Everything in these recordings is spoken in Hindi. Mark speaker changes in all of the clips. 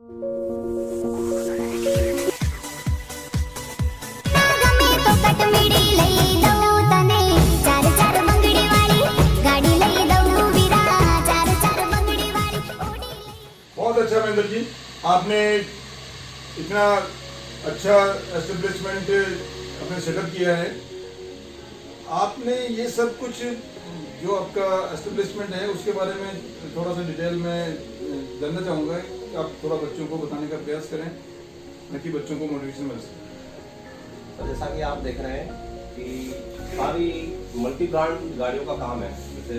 Speaker 1: बहुत अच्छा महेंद्र जी, आपने इतना अच्छा एस्टेब्लिशमेंट अपने सेटअप किया है। आपने ये सब कुछ जो आपका एस्टेब्लिशमेंट है उसके बारे में थोड़ा सा डिटेल में जानना चाहूँगा कि आप थोड़ा बच्चों को बताने का प्रयास करें ताकि बच्चों को मोटिवेशन मिल सके।
Speaker 2: तो जैसा कि आप देख रहे हैं कि सारी मल्टी ब्रांड गाड़ियों का काम है, जैसे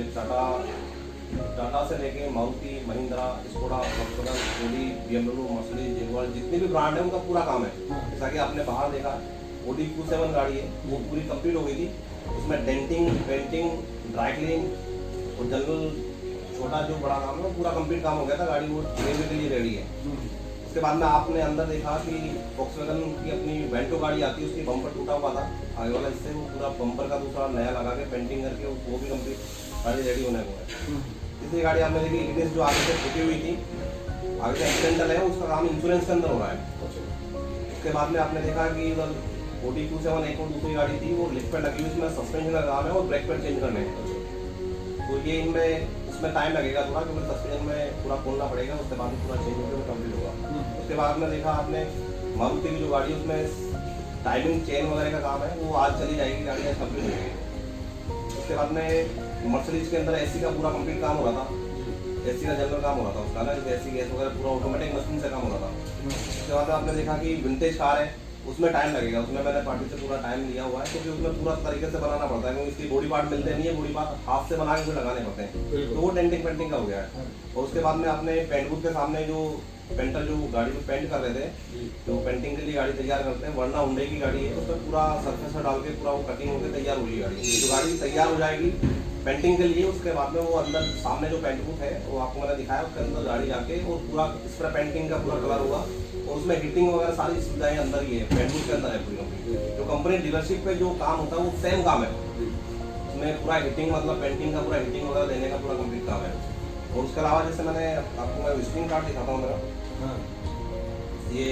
Speaker 2: टाटा से लेके Maruti, Mahindra, Skoda, Volkswagen, Audi, BMW, Mercedes, Jaguar, जितने भी ब्रांड है उनका पूरा काम है। जैसा कि आपने बाहर देखा ऑडी Q7 गाड़ी है, वो पूरी कंप्लीट हो गई थी। उसमें डेंटिंग, पेंटिंग, ड्राई क्लीनिंग और जनरल छोटा जो बड़ा काम है वो पूरा कंप्लीट काम हो गया था। गाड़ी वो लेने के लिए रेडी है। उसके बाद में आपने अंदर देखा कि वोक्सवैगन की अपनी वेंटो गाड़ी आती है, उसकी बम्पर टूटा हुआ था आगे वाला हिस्से, वो पूरा बम्पर का दूसरा नया लगा के पेंटिंग करके वो भी कंप्लीट गाड़ी रेडी होने को है। तीसरी गाड़ी आपने देखी इग्निस जो आगे से फूटी हुई थी, आगे से एक्सीडेंटल है, उसका काम इंश्योरेंस के अंदर हो रहा है। उसके बाद में आपने देखा कि उधर ऑडी Q7 एक और दूसरी गाड़ी थी, वो लिफ्ट पे लगी हुई, उसमें सस्पेंशन का काम है और ब्रेक पैड चेंज करने हैं। तो ये इसमें टाइम लगेगा थोड़ा, क्योंकि सस्पेंशन में पूरा खोलना पड़ेगा, उसके बाद पूरा चेंज होकर कंप्लीट होगा। उसके बाद में देखा आपने मारुति की जो गाड़ी, उसमें टाइमिंग चेन वगैरह का काम है, वो आज चली जाएगी, गाड़ी आज कंप्लीट हो जाएगी। उसके बाद में मर्सिडीज के अंदर AC का पूरा कंप्लीट काम हो रहा था, AC का जनरल काम हो रहा था उसका ना, जैसे AC गैस वगैरह पूरा ऑटोमेटिक मशीन से काम हो रहा था। उसके बाद आपने देखा कि विंटेज कार है, उसमें टाइम लगेगा, उसमें मैंने पार्टी से पूरा टाइम लिया हुआ है, क्योंकि उसमें पूरा तरीके से बनाना पड़ता है, क्योंकि इसकी बॉडी पार्ट मिलते नहीं है, बॉडी पार्ट हाथ से बना के लगाने पड़ते हैं, तो वो डेंटिंग पेंटिंग का हो गया है। और उसके बाद में आपने पेंट बूथ के सामने जो पेंटर जो गाड़ी में पेंट कर रहे थे, जो पेंटिंग के लिए गाड़ी तैयार करते हैं, वरना हुंडई की गाड़ी है, उसमें पूरा सरफेस डाल के पूरा वो कटिंग होकर तैयार हो गई गाड़ी। जो गाड़ी तैयार हो जाएगी पेंटिंग के लिए, उसके बाद में वो अंदर सामने जो पेंट बूथ है वो आपको मैंने दिखाया, उसके अंदर गाड़ी जाके और पूरा इस तरह पेंटिंग का पूरा कलर होगा, और उसमें हीटिंग वगैरह सारी सुविधाएं अंदर ही है, पेंट बूथ के अंदर है पूरी कंपनी। जो कंपनी डीलरशिप पे जो काम होता है वो सेम काम है, उसमें पूरा हीटिंग मतलब पेंटिंग का पूरा हीटिंग वगैरह देने का पूरा कंप्लीट काम है। और उसके अलावा जैसे मैंने आपको मैं विजिटिंग कार्ड दिखाता हूँ मेरा, ये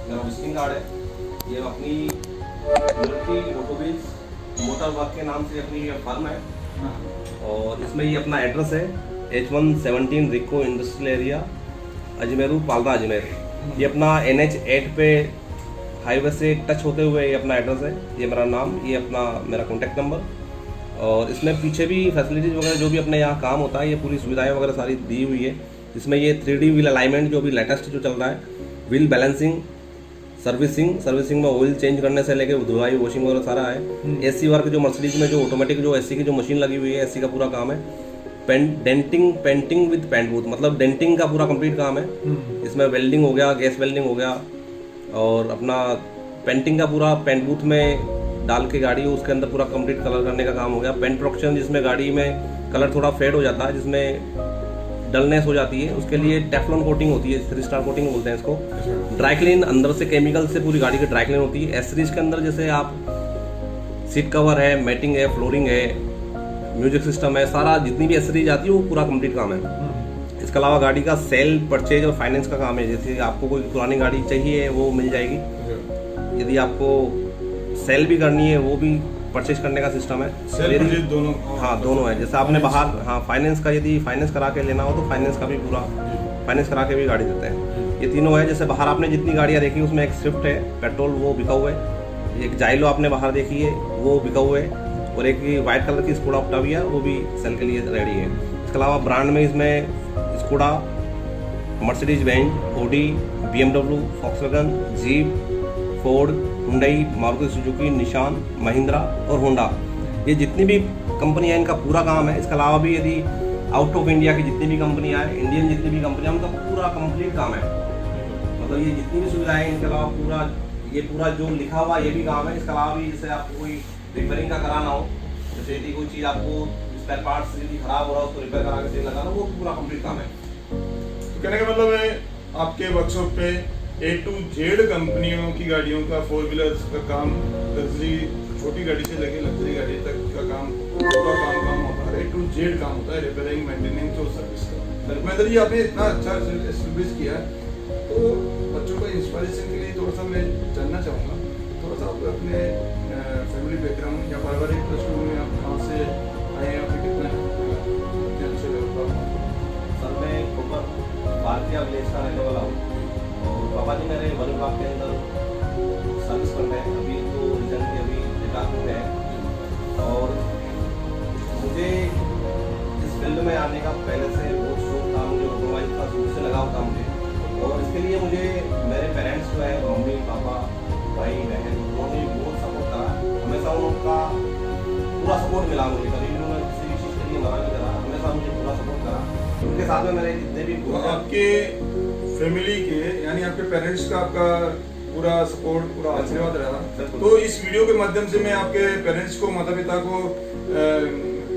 Speaker 2: मेरा विजिटिंग कार्ड है, ये अपनी ऑटोमोबाइल्स मोटर वर्क के नाम से अपनी ये फर्म है, और इसमें ये अपना एड्रेस है H117 रिको इंडस्ट्रियल एरिया, अजमेरू, पालरा, अजमेर। ये अपना NH 8 पे हाईवे से टच होते हुए ये अपना एड्रेस है, ये मेरा नाम, ये अपना मेरा कॉन्टैक्ट नंबर। और इसमें पीछे भी फैसिलिटीज़ वगैरह जो भी अपने यहाँ काम होता है, ये पूरी सुविधाएं वगैरह सारी दी हुई है। इसमें ये 3D व्हील अलाइनमेंट जो भी लेटेस्ट जो चल रहा है, व्हील बैलेंसिंग, सर्विसिंग में ऑयल चेंज करने से लेके धुलाई, वॉशिंग वगैरह सारा है। AC वर्क जो मर्सिडीज में जो ऑटोमेटिक जो AC की जो मशीन लगी हुई है, AC का पूरा काम है। पेंटिंग विद पेंट बूथ, मतलब डेंटिंग का पूरा कंप्लीट काम है। इसमें वेल्डिंग हो गया, गैस वेल्डिंग हो गया, और अपना पेंटिंग का पूरा पेंट बूथ में डाल के गाड़ी उसके अंदर पूरा कंप्लीट कलर करने का काम हो गया। पेंट प्रोडक्शन, जिसमें गाड़ी में कलर थोड़ा फेड हो जाता है, जिसमें डलनेस हो जाती है, उसके लिए टेफ्लॉन कोटिंग होती है, 3 स्टार कोटिंग बोलते हैं इसको। ड्राई क्लीन अंदर से केमिकल से पूरी गाड़ी की ड्राई क्लीन होती है। एसरीज के अंदर जैसे आप सीट कवर है, मैटिंग है, फ्लोरिंग है, म्यूजिक सिस्टम है, सारा जितनी भी एसरीज आती है वो पूरा कंप्लीट काम है। इसके अलावा गाड़ी का सेल, परचेज और फाइनेंस का काम है। जैसे आपको कोई पुरानी गाड़ी चाहिए वो मिल जाएगी, यदि आपको सेल भी करनी है वो भी परचेज करने का सिस्टम है।
Speaker 1: सेल दोनों?
Speaker 2: हाँ, दोनों है। जैसे आपने बाहर, हाँ, फाइनेंस का यदि फाइनेंस करा के लेना हो तो फाइनेंस का भी पूरा फाइनेंस करा के भी गाड़ी देते हैं। ये तीनों है। जैसे बाहर आपने जितनी गाड़ियाँ देखी उसमें एक स्विफ्ट है पेट्रोल, वो बिका हुआ है। एक जाइलो आपने बाहर देखी है वो बिका हुआ है, और एक व्हाइट कलर की स्कोडा ऑक्टाविया वो भी सेल के लिए रेडी है। इसके अलावा ब्रांड में इसमें Skoda, Mercedes Benz, Audi, BMW, Volkswagen, jeep, Ford, Hyundai, Maruti Suzuki, निशान, महिंद्रा और होंडा, ये जितनी भी कंपनियां इनका पूरा काम है। इसके अलावा भी यदि आउट ऑफ इंडिया की जितनी भी कंपनियां हैं, इंडियन जितनी भी कंपनियां, उनका पूरा कंप्लीट काम है। मतलब ये जितनी भी सुविधाएं हैं, इनके अलावा पूरा जो लिखा हुआ ये भी काम है। इसके अलावा भी जैसे आपको कोई रिपेयरिंग का कराना हो, जैसे यदि कोई चीज़ आपको स्पेयर पार्ट्स यदि खराब हो रहा हो उसको रिपेयर करा के सेल लगाना, वो पूरा कंप्लीट काम है।
Speaker 1: तो कहने का मतलब है आपके वर्कशॉप पे A to Z कंपनियों की गाड़ियों का, 4 व्हीलर्स का काम, लग्जरी छोटी गाड़ी से लेके लग्जरी गाड़ी तक का काम, पूरा काम होता है। A to Z काम होता है, रिपेयरिंग, मेंटेनेंस और सर्विस का। महेंद्र जी, आपने इतना अच्छा एस्टेब्लिश किया, तो बच्चों को इंस्पिरेशन के लिए थोड़ा सा मैं जानना चाहूँगा, थोड़ा सा आप अपने फैमिली बैकग्राउंड या पारिवारिक पृष्ठभूमि में आप कहाँ से आए हैं, आपके कितने अच्छे लोग।
Speaker 2: सर मैं प्रॉपर भारतीय विलेज का रहने वाला हूँ और पापा जी मेरे वन विभाग के अंदर सर्विस कर रहे हैं। अभी तो रिसेंटली अभी रिटायरमेंट में है और मुझे इस फील्ड में आने का पहले से बहुत शौक था। मुझे ऑटोमोबाइल का शुरू से लगा था मुझे, और इसके लिए मुझे मेरे पेरेंट्स जो है मम्मी पापा भाई बहन उन्होंने बहुत सपोर्ट करा। हमेशा उनका पूरा सपोर्ट मिला मुझे, कभी भी उन्होंने किसी भी चीज़ के लिए मना नहीं करा, हमेशा मुझे पूरा सपोर्ट करा। उनके साथ में मेरे जितने भी
Speaker 1: तो आपके फैमिली के यानी आपके पेरेंट्स का आपका पूरा सपोर्ट, पूरा आशीर्वाद रहा। तो इस वीडियो के माध्यम से मैं आपके पेरेंट्स को, माता पिता को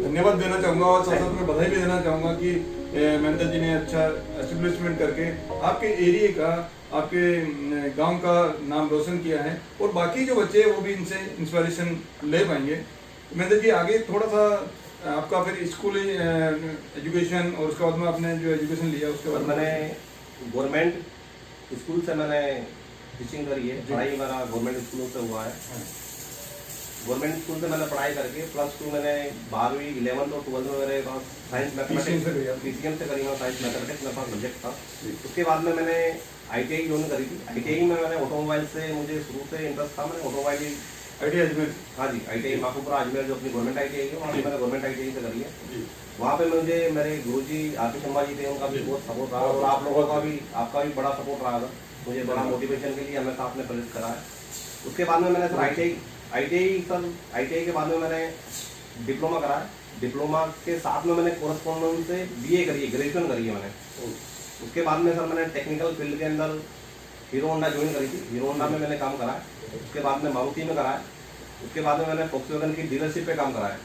Speaker 1: धन्यवाद देना चाहूँगा और साथ साथ में बधाई भी देना चाहूँगा कि महेंद्र जी ने अच्छा एस्टेब्लिशमेंट करके आपके एरिया का, आपके गांव का नाम रोशन किया है और बाकी जो बच्चे हैं वो भी इनसे इंस्पिरेशन ले पाएंगे। महेंद्र जी आगे थोड़ा सा आपका फिर स्कूल एजुकेशन और उसके बाद में आपने जो एजुकेशन लिया उसके बाद
Speaker 2: मैंने गवर्नमेंट स्कूल से मैंने टीचिंग करी है। पढ़ाई मेरा गवर्नमेंट स्कूलों से हुआ है। गवर्नमेंट स्कूल से मैंने पढ़ाई करके +2 मैंने 12वीं 11th और 12th में मेरे पास साइंस मैथमेटिक्स PCM से करी, मैं साइंस मैथमेटिक्स मेरे पास सब्जेक्ट था। उसके बाद में मैंने ITI ज्वाइन करी थी। ITI में मैंने ऑटोमोबाइल से मुझे शुरू से इंटरेस्ट था। मैंने ऑटोमोबाइल
Speaker 1: ITI अजमेर,
Speaker 2: हाँ जी ITI माखुपुरा अजमेर जो अपनी गवर्नमेंट ITI है, वहाँ पे मैंने गवर्नमेंट ITI से करी है। वहाँ पे मुझे मेरे गुरुजी RP शर्मा जी थे, उनका भी बहुत सपोर्ट रहा और आप लोगों का भी, आपका भी बड़ा सपोर्ट रहा था। मुझे बड़ा मोटिवेशन के लिए हमेशा आपने प्रेरित करा है। उसके बाद में मैंने सर ITI के बाद में मैंने डिप्लोमा करा है। डिप्लोमा के साथ में मैंने कोरस्पॉन्डेंस से BA करी है, ग्रेजुएशन करी है मैंने। उसके बाद में सर मैंने टेक्निकल फील्ड के अंदर हीरो होंडा ज्वाइन करी थी। हीरो होंडा में मैंने काम करा है। उसके बाद में मारुति में करा है। उसके बाद में मैंने फॉक्सवैगन की डीलरशिप पे काम करा है।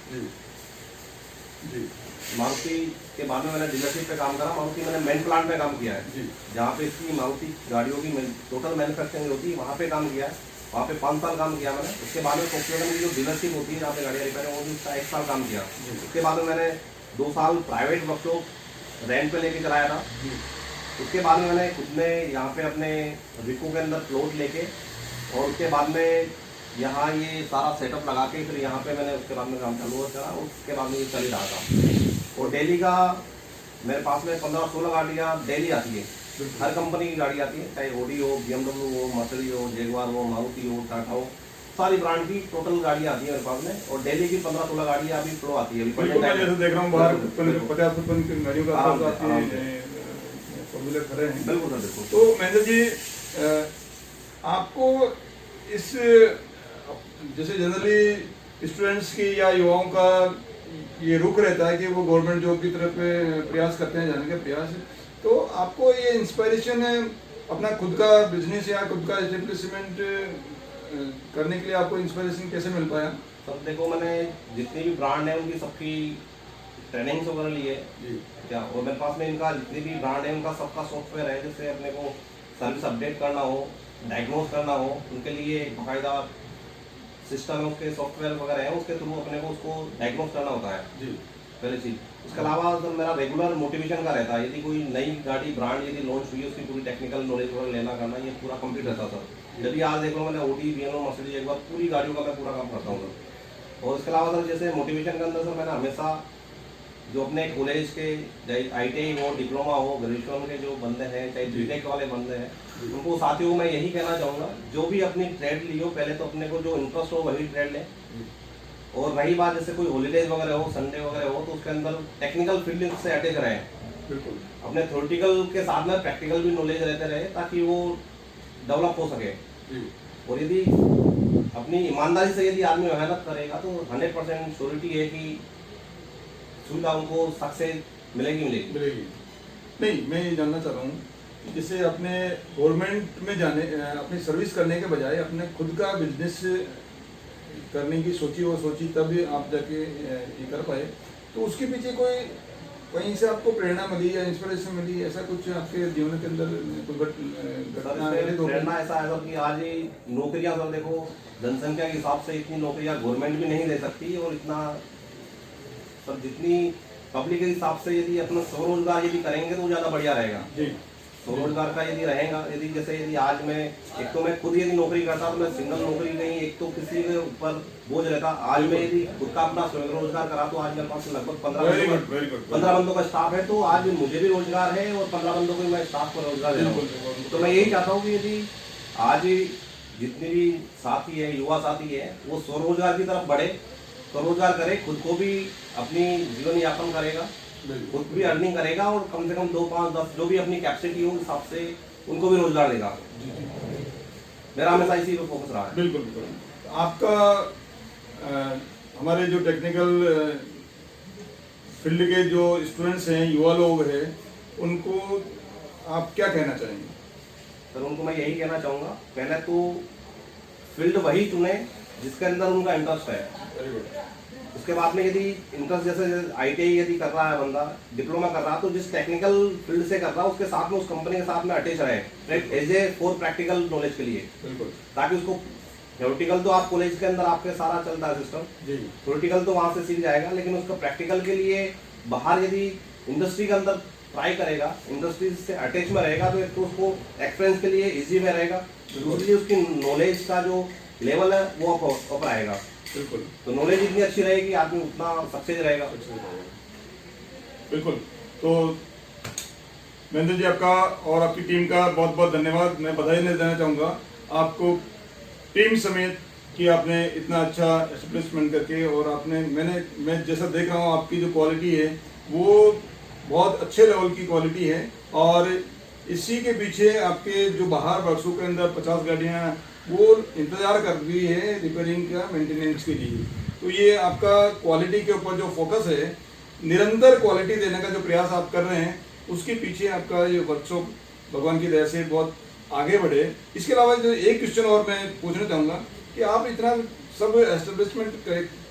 Speaker 2: मारुति के बाद में मैंने डीलरशिप पे काम करा। मारुति मैंने मेन प्लांट में काम किया है, जहाँ पे इसकी मारुति गाड़ियों की टोटल मैन्युफैक्चरिंग होती है, वहाँ पे काम किया है। वहाँ पे 5 साल काम किया मैंने। उसके बाद में फॉक्सवैगन की जो डीलरशिप होती है जहाँ पे गाड़ियाँ रिपेयर है, वो भी उसका 1 साल काम किया। उसके बाद में मैंने 2 साल प्राइवेट वर्कशॉप रेंट पे लेके चलाया था। उसके बाद में मैंने खुद ने यहाँ पे अपने रिको के अंदर प्लॉट लेके और उसके बाद में यहाँ ये सारा सेटअप लगा के फिर यहाँ पे मैंने उसके बाद में काम चालू करा। उसके बाद में ये चल ही रहा था। और डेली का मेरे पास में 15-16 गाड़ियाँ डेली आती है। हर कंपनी की गाड़ी आती है, चाहे ऑडी हो, BMW हो, मर्सिडीज हो, जैगुआर हो, मारुति हो, टाटा हो, सारी ब्रांड की टोटल गाड़ी आती है मेरे पास में। और डेली की 15-16 गाड़ियाँ अभी फ्लो आती है। अभी
Speaker 1: जैसे देख रहा हूँ बाहर 50-55 गाड़ियों का फॉर्मूले खड़े हैं।
Speaker 2: बिल्कुल सर, बिल्कुल।
Speaker 1: तो महेंद्र जी आपको इस जैसे जनरली स्टूडेंट्स की या युवाओं का ये रुख रहता है कि वो गवर्नमेंट जॉब की तरफ प्रयास करते हैं, जाने का प्रयास, तो आपको ये इंस्पिरेशन अपना खुद का बिजनेस या खुद का एस्टेब्लिशमेंट करने के लिए आपको इंस्पिरेशन कैसे मिल पाया?
Speaker 2: सर देखो, मैंने जितनी भी ब्रांड है उनकी सबकी ट्रेनिंग्स वगैरह ली है क्या, और मेरे पास में इनका जितनी भी ब्रांड है उनका सबका सॉफ्टवेयर है। जैसे अपने को सर्विस अपडेट करना हो, डायग्नोज करना हो, उनके लिए बाकायदा सिस्टम है, उसके सॉफ्टवेयर वगैरह है, उसके थ्रू अपने को उसको डायग्नोज करना होता है जी, पहले चीज। उसके अलावा सर मेरा रेगुलर मोटिवेशन का रहता है, यदि कोई नई गाड़ी ब्रांड यदि लॉन्च हुई है उसकी पूरी टेक्निकल नॉलेज वगैरह लेना करना, ये पूरा कंप्लीट रहता है सर। यदि आज देख लो मैंने ऑडी, BMW, मर्सिडीज एक बार पूरी गाड़ियों का मैं पूरा काम करता हूँ सर। और इसके अलावा सर जैसे मोटिवेशन के अंदर सर मैंने हमेशा जो अपने कॉलेज के चाहे ITI हो, डिप्लोमा हो, ग्रेजुएशन के जो बंदे हैं, चाहे BTech वाले बंदे हैं, उनको साथियों को मैं यही कहना चाहूँगा, जो भी अपनी ट्रेड ली हो पहले तो अपने को जो इंटरेस्ट हो वही ट्रेड लें। और रही बात जैसे कोई हॉलीडेज वगैरह हो, संडे वगैरह हो, तो उसके अंदर टेक्निकल फील्ड से अटैच रहें। बिल्कुल अपने थ्योरेटिकल के साथ में प्रैक्टिकल भी नॉलेज रहते रहे ताकि वो डेवलप हो सके। और यदि अपनी ईमानदारी से यदि आदमी मेहनत करेगा तो 100% श्योरिटी है कि सुविधा उनको सक्सेस मिलेगी।
Speaker 1: नहीं, मैं ये जानना चाह रहा हूँ कि जैसे अपने गवर्नमेंट में जाने, अपनी सर्विस करने के बजाय अपने खुद का बिजनेस करने की सोची तब आप जाके ये कर पाए, तो उसके पीछे कोई कहीं से आपको प्रेरणा मिली या इंस्पिरेशन मिली, ऐसा कुछ आपके जीवन के अंदर
Speaker 2: प्रेरणा ऐसा है कि आज ही नौकरियां सर देखो, जनसंख्या के हिसाब से इतनी नौकरियां गवर्नमेंट भी नहीं दे सकती, और इतना सर जितनी पब्लिक के हिसाब से यदि अपना स्वरोजगार यदि करेंगे तो ज़्यादा बढ़िया रहेगा जी। स्वरोजगार का यदि रहेगा, यदि जैसे यदि आज मैं एक तो मैं खुद यदि नौकरी करता तो मैं सिंगल नौकरी नहीं, एक तो किसी के ऊपर बोझ रहता। आज मैं यदि खुद का अपना स्वयं रोजगार करा तो आज मेरे पास लगभग 15 बंदों का स्टाफ है, तो आज मुझे भी रोजगार है और 15 बंदों को मैं स्टाफ को रोजगार दे रहा हूँ। तो मैं यही चाहता हूँ कि यदि आज जितने भी साथी है, युवा साथी है, वो स्वरोजगार की तरफ बढ़े, स्वरोजगार करे, खुद को भी अपनी जीवन यापन करेगा, खुद भी अर्निंग करेगा और कम से कम 2, 5, 10 जो भी अपनी कैपेसिटी हो उस हिसाब से उनको भी रोजगार देगा। मेरा हमेशा इसी पे फोकस रहा है।
Speaker 1: बिल्कुल बिल्कुल। आपका हमारे जो टेक्निकल फील्ड के जो स्टूडेंट्स हैं, युवा लोग हैं, उनको आप क्या कहना चाहेंगे?
Speaker 2: सर उनको मैं यही कहना चाहूँगा, पहले तो फील्ड वही चुने जिसके अंदर उनका इंटरेस्ट है।
Speaker 1: Very good.
Speaker 2: उसके बाद में यदि इंटरेस्ट जैसे ITI यदि कर रहा है बंदा, डिप्लोमा कर रहा है, तो जिस टेक्निकल फील्ड से कर रहा है उसके साथ में उस कंपनी के साथ में अटैच रहे as a for practical knowledge के लिए, ताकि उसको थ्योरेटिकल तो आप कॉलेज के अंदर आपके सारा चलता है सिस्टम, थ्योरेटिकल तो वहाँ से सीख जाएगा, लेकिन उसका प्रैक्टिकल के लिए बाहर यदि इंडस्ट्री के अंदर ट्राई करेगा, इंडस्ट्री से अटैच में रहेगा, तो एक तो उसको एक्सपीरियंस के लिए इजी में रहेगा, दूसरी उसकी नॉलेज का जो लेवल है वो अप आएगा।
Speaker 1: बिल्कुल।
Speaker 2: तो नॉलेज इतनी अच्छी रहेगी, आदमी उतना सक्सेस रहेगा।
Speaker 1: बिल्कुल। तो महेंद्र जी, आपका और आपकी टीम का बहुत बहुत धन्यवाद। मैं बधाई देना चाहूँगा आपको टीम समेत कि आपने इतना अच्छा एस्टेब्लिशमेंट करके, और आपने मैं जैसा देख रहा हूँ आपकी जो क्वालिटी है वो बहुत अच्छे लेवल की क्वालिटी है, और इसी के पीछे आपके जो बाहर वर्कशॉप के अंदर 50 गाड़ियाँ वो इंतज़ार कर रही है रिपेयरिंग का, मेंटेनेंस के लिए। तो ये आपका क्वालिटी के ऊपर जो फोकस है, निरंतर क्वालिटी देने का जो प्रयास आप कर रहे हैं, उसके पीछे आपका ये वर्कशॉप भगवान की दया से बहुत आगे बढ़े। इसके अलावा जो एक क्वेश्चन और मैं पूछना चाहूँगा कि आप इतना सब एस्टेब्लिशमेंट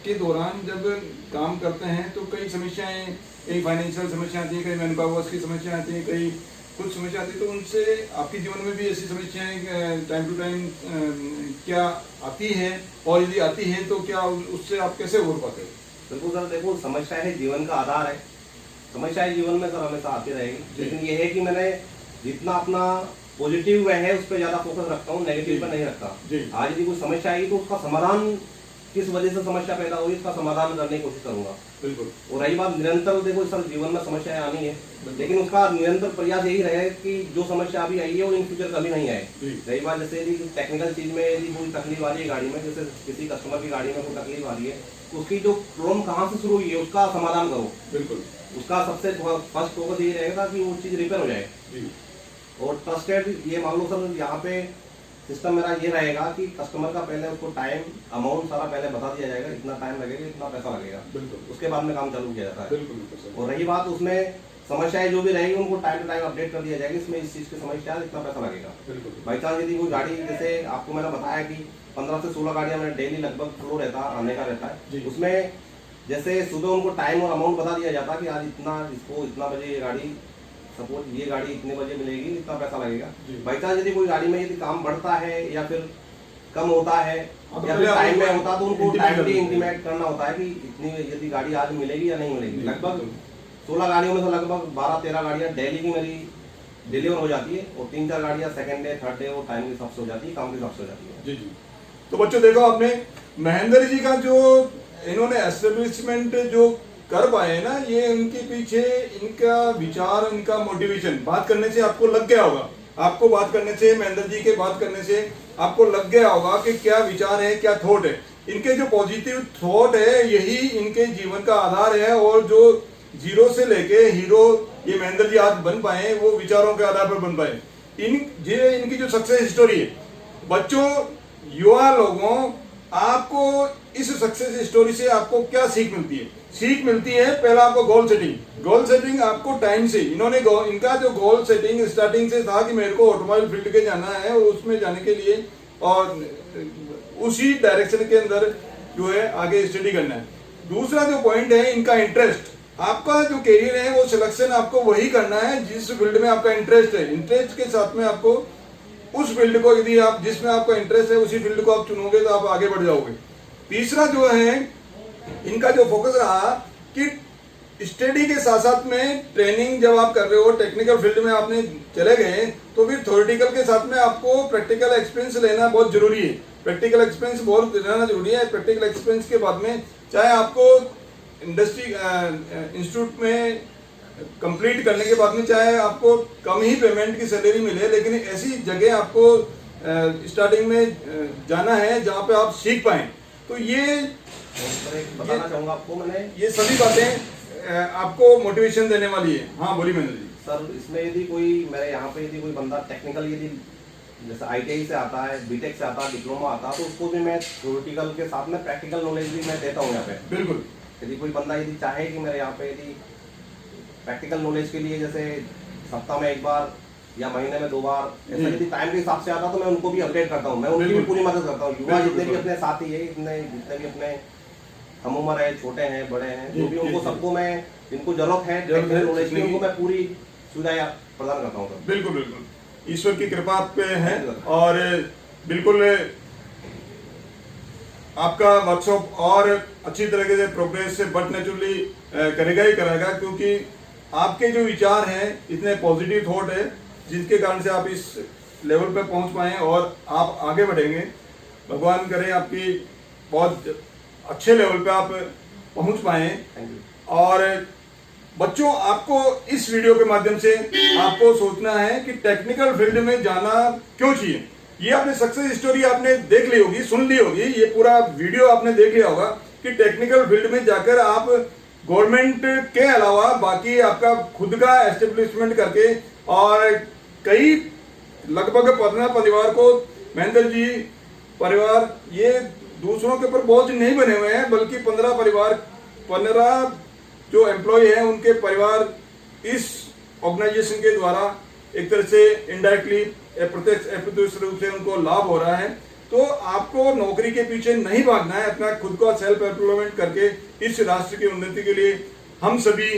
Speaker 1: के दौरान जब काम करते हैं तो कई समस्याएं, कई फाइनेंशियल समस्या आती हैं, कई मैन पावर्स की समस्या आती हैं, कई कुछ समस्या आती है, तो उनसे आपके जीवन में भी ऐसी समस्याएं टाइम टू टाइम क्या आती हैं, और यदि आती हैं तो क्या उससे आप कैसे उभर पाते हो?
Speaker 2: बिल्कुल सर, देखो समस्या है जीवन का आधार है, समस्याएं जीवन में सर हमेशा आती रहेगी, लेकिन ये है कि मैंने जितना अपना पॉजिटिव है उस पर ज्यादा फोकस रखता हूँ, नेगेटिव पर नहीं रखता। आज यदि कोई समस्या आएगी तो उसका समाधान, किस वजह से समस्या पैदा हुई, इसका समाधान करने की कोशिश करूंगा।
Speaker 1: बिल्कुल।
Speaker 2: और रही बात निरंतर, देखो सर जीवन में समस्याएं आनी है, लेकिन उसका निरंतर प्रयास यही रहे कि जो समस्या अभी आई है वो इन फ्यूचर कभी नहीं आए। रही बात जैसे यदि टेक्निकल चीज में यदि कोई तकलीफ आ रही है गाड़ी में, जैसे किसी कस्टमर की गाड़ी में कोई तकलीफ आ रही है, तो उसकी जो प्रॉब्लम कहाँ से शुरू हुई है उसका समाधान करो।
Speaker 1: बिल्कुल।
Speaker 2: उसका सबसे फर्स्ट फोकस ये रहेगा कि वो चीज रिपेयर हो जाए। और ट्रस्टेड, ये मान लो सर यहाँ पे सिस्टम मेरा ये रहेगा कि कस्टमर का पहले उसको टाइम, अमाउंट सारा पहले बता दिया जाएगा, इतना टाइम लगेगा, इतना पैसा लगेगा, उसके बाद में काम चालू किया जाता है। और रही बात उसमें समस्याएं जो भी रहेगी उनको टाइम टू टाइम अपडेट कर दिया जाएगा, इसमें इस चीज की समस्या है, इतना पैसा लगेगा। बाई चांस यदि कोई गाड़ी, जैसे आपको मैंने बताया कि 15 से 16 गाड़ियां मेरा डेली लगभग फ्लो रहता है, आने का रहता है, उसमें जैसे सुबह उनको टाइम और अमाउंट बता दिया जाता है कि आज इतना, इसको इतना बजे ये गाड़ी, सपोज ये गाड़ी इतने बजे मिलेगी, इतना पैसा लगेगा। बाई चांस यदि कोई गाड़ी में यदि काम बढ़ता है या फिर कम होता है या फिर टाइम में होता है, तो उनको टाइमली इंटीमेट करना होता है कि इतनी यदि गाड़ी आज मिलेगी या नहीं मिलेगी। लगभग 16 गाड़ियों में से लगभग 12-13 गाड़ियाँ डेली की मेरी डिलीवर हो जाती है, और 3-4 गाड़ियाँ सेकंड डे, थर्ड डे वो टाइम के हिसाब से हो जाती है, काम के हिसाब से हो जाती है।
Speaker 1: जी। तो बच्चों देखो, आपने महेंद्र जी का जो इन्होंने एस्टेब्लिशमेंट जो कर पाए ना, ये उनके पीछे इनका विचार, इनका मोटिवेशन, बात करने से आपको लग गया होगा, आपको बात करने से, महेंद्र जी के बात करने से आपको लग गया होगा कि क्या विचार है, क्या थॉट है। इनके जो पॉजिटिव थॉट है यही इनके जीवन का आधार है, और जो जीरो से लेके हीरो ये महेंद्र जी आज बन पाए, वो विचारों के आधार पर बन पाए। इनकी जो सक्सेस स्टोरी है, बच्चों, युवा लोगों, आपको इस सक्सेस स्टोरी से आपको क्या सीख मिलती है? सीख मिलती है पहला आपको गोल सेटिंग आपको टाइम से, इन्होंने इनका जो गोल सेटिंग स्टार्टिंग से था कि मेरे को ऑटोमोबाइल फील्ड के जाना है, और उसमें जाने के लिए और उसी डायरेक्शन के अंदर जो है आगे स्टडी करना है। दूसरा जो पॉइंट है इनका इंटरेस्ट, आपका जो कैरियर है वो सिलेक्शन आपको वही करना है जिस फील्ड में आपका इंटरेस्ट है। इंटरेस्ट के साथ में आपको उस फील्ड को, यदि आप जिसमें आपका इंटरेस्ट है उसी फील्ड को आप चुनोगे तो आप आगे बढ़ जाओगे। तीसरा जो है इनका जो फोकस रहा कि स्टडी के साथ साथ में ट्रेनिंग जब आप कर रहे हो, टेक्निकल फील्ड में आपने चले गए, तो फिर थ्योरेटिकल के साथ में आपको प्रैक्टिकल एक्सपीरियंस लेना बहुत जरूरी है। प्रैक्टिकल एक्सपीरियंस बहुत लेना जरूरी है। प्रैक्टिकल एक्सपीरियंस के बाद में चाहे आपको इंडस्ट्री इंस्टीट्यूट में कंप्लीट करने के बाद में चाहे आपको कम ही पेमेंट की सैलरी मिले, लेकिन ऐसी जगह आपको स्टार्टिंग में जाना है जहाँ पे आप सीख पाए। तो ये
Speaker 2: बताना चाहूंगा आपको, मैंने
Speaker 1: ये सभी बातें आपको मोटिवेशन देने वाली है। हाँ बोलिए महेंद्र जी।
Speaker 2: सर, इसमें यदि कोई मेरे यहाँ पे यदि कोई बंदा टेक्निकल यदि जैसे ITI से आता है, बीटेक से आता है, डिप्लोमा आता है, तो उसको भी मैं थ्योरेटिकल के साथ में प्रैक्टिकल नॉलेज भी मैं देता हूँ यहाँ पे।
Speaker 1: बिल्कुल।
Speaker 2: यदि कोई बंदा यदि चाहे कि मेरे यहाँ पे यदि प्रैक्टिकल नॉलेज के लिए जैसे सप्ताह में 1 बार या महीने में 2 बार ऐसा यदि टाइम के हिसाब से आता, तो मैं उनको भी अपडेट करता हूँ, मैं उनकी भी पूरी मदद करता हूँ। युवा जितने भी अपने साथी है, जितने भी अपने हम उम्र है, छोटे हैं, बड़े हैं, जो भी उनको सबको मैं, जिनको जरूरत है टेक्निकल नॉलेज की, उनको मैं पूरी सुविधा प्रदान करता हूँ।
Speaker 1: बिल्कुल बिल्कुल, ईश्वर की कृपा आप पे है और बिल्कुल आपका वर्कशॉप और अच्छी तरीके से प्रोग्रेस से बट नेचुरली करेगा ही करेगा, क्योंकि आपके जो विचार हैं इतने पॉजिटिव थॉट है जिसके कारण से आप इस लेवल पे पहुंच पाए और आप आगे बढ़ेंगे। भगवान करे आपकी बहुत अच्छे लेवल पे आप पहुंच पाए। और बच्चों, आपको इस वीडियो के माध्यम से आपको सोचना है कि टेक्निकल फील्ड में जाना क्यों चाहिए। ये आपने सक्सेस स्टोरी आपने देख ली होगी, सुन ली होगी, ये पूरा वीडियो आपने देख लिया होगा कि टेक्निकल फील्ड में जाकर आप गवर्नमेंट के अलावा बाकी आपका खुद का एस्टेब्लिशमेंट करके और कई लगभग 15 परिवार को, महेंद्र जी परिवार ये दूसरों के ऊपर बोझ नहीं बने हुए हैं, बल्कि 15 जो एम्प्लॉय हैं उनके परिवार इस ऑर्गेनाइजेशन के द्वारा एक तरह से इनडायरेक्टली प्रत्यक्ष अप्रत्यक्ष रूप से उनको लाभ हो रहा है। तो आपको नौकरी के पीछे नहीं भागना है, अपना खुद का सेल्फ एम्प्लॉयमेंट करके इस राष्ट्र की उन्नति के लिए हम सभी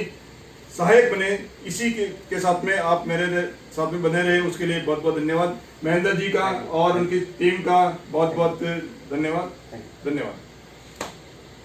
Speaker 1: सहायक बने। इसी के साथ में आप मेरे साथ में बने रहे, उसके लिए बहुत बहुत धन्यवाद। महेंद्र जी का और उनकी टीम का बहुत बहुत धन्यवाद।